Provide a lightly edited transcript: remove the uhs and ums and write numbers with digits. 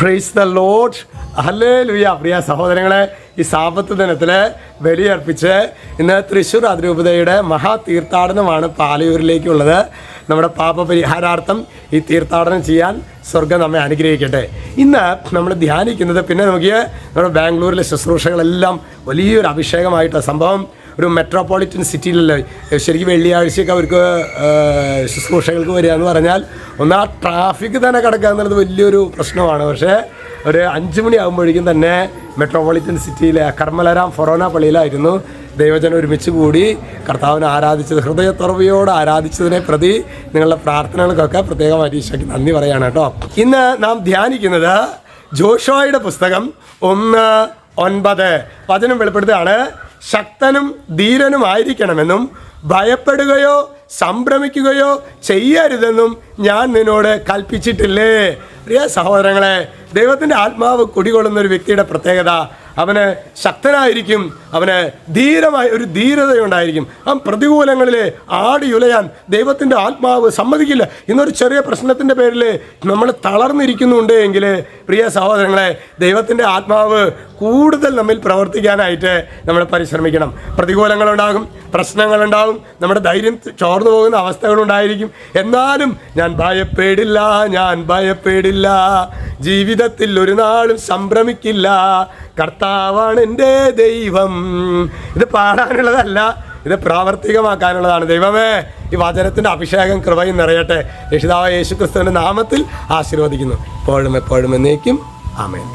Praise the Lord. Hallelujah. പ്രിയ സഹോദരങ്ങളെ, ഈ Sabbath ദിനത്തിൽ ബലിയർപ്പിച്ച് ഇന്ന് തൃശ്ശൂർ അതിരൂപതയുടെ മഹാതീർത്ഥാടനമാണ് പാലയൂരിലേക്കുള്ളത്. നമ്മുടെ പാപപരിഹാരാർത്ഥം ഈ തീർത്ഥാടനം ചെയ്യാൻ സ്വർഗം നമ്മെ അനുഗ്രഹിക്കട്ടെ. ഇന്ന് നമ്മൾ ധ്യാനിക്കുന്നത്, പിന്നെ നമുക്ക് നമ്മുടെ ബാംഗ്ലൂരിലെ ശുശ്രൂഷകളെല്ലാം വലിയൊരു അഭിഷേകമായിട്ടാണ്. സംഭവം ഒരു മെട്രോപൊളിറ്റൻ സിറ്റിയിലല്ലേ. ശരിക്കും വെള്ളിയാഴ്ചയൊക്കെ അവർക്ക് ശുശ്രൂഷകൾക്ക് വരിക എന്ന് പറഞ്ഞാൽ ഒന്ന് ആ ട്രാഫിക് തന്നെ കിടക്കുക എന്നുള്ളത് വലിയൊരു പ്രശ്നമാണ്. പക്ഷേ ഒരു 5 മണിയാകുമ്പോഴേക്കും തന്നെ മെട്രോപൊളിറ്റൻ സിറ്റിയിലെ കർമ്മലരാം ഫൊറോന പള്ളിയിലായിരുന്നു ദൈവജനം ഒരുമിച്ച് കൂടി കർത്താവിനെ ആരാധിച്ചത്. ഹൃദയത്തുറവിയോട് ആരാധിച്ചതിനെ പ്രതി നിങ്ങളുടെ പ്രാർത്ഥനകൾക്കൊക്കെ പ്രത്യേകമായിട്ട് ഈശോയ്ക്ക് നന്ദി പറയുകയാണ് കേട്ടോ. ഇന്ന് നാം ധ്യാനിക്കുന്നത് ജോഷുവയുടെ പുസ്തകം 1:9 വചനം വെളിപ്പെടുത്തുകയാണ്. ശക്തനും ധീരനുമായിരിക്കണമെന്നും ഭയപ്പെടുകയോ സംഭ്രമിക്കുകയോ ചെയ്യരുതെന്നും ഞാൻ നിന്നോട് കൽപ്പിച്ചിട്ടില്ലേ? പ്രിയ സഹോദരങ്ങളെ, ദൈവത്തിൻ്റെ ആത്മാവ് കുടികൊള്ളുന്ന ഒരു വ്യക്തിയുടെ പ്രത്യേകത, അവന് ശക്തനായിരിക്കും, അവന് ഒരു ധീരതയുണ്ടായിരിക്കും. അവൻ പ്രതികൂലങ്ങളിൽ ആടിയുലയാൻ ദൈവത്തിൻ്റെ ആത്മാവ് സമ്മതിക്കില്ല. ഇന്നൊരു ചെറിയ പ്രശ്നത്തിൻ്റെ പേരിൽ നമ്മൾ തളർന്നിരിക്കുന്നുണ്ട് എങ്കിൽ പ്രിയ സഹോദരങ്ങളെ, ദൈവത്തിൻ്റെ ആത്മാവ് കൂടുതൽ നമ്മിൽ പ്രവർത്തിക്കാനായിട്ട് നമ്മൾ പരിശ്രമിക്കണം. പ്രതികൂലങ്ങളുണ്ടാകും, പ്രശ്നങ്ങളുണ്ടാകും, നമ്മുടെ ധൈര്യം ചോർന്നു പോകുന്ന അവസ്ഥകളുണ്ടായിരിക്കും. എന്നാലും ഞാൻ ഭയപ്പെടില്ല, ജീവിതത്തിൽ ഒരു നാളും സംഭ്രമിക്കില്ല, കർത്താവാണ് എൻ്റെ ദൈവം. ഇത് പാടാനുള്ളതല്ല, ഇത് പ്രാവർത്തികമാക്കാനുള്ളതാണ്. ദൈവമേ, ഈ വചനത്തിൻ്റെ അഭിഷേകം കൃപയും നിറയട്ടെ. രക്ഷിതാവായ യേശുക്രിസ്തുവിൻ്റെ നാമത്തിൽ ആശീർവദിക്കുന്നു. എപ്പോഴും എന്നേക്കും ആമേൻ.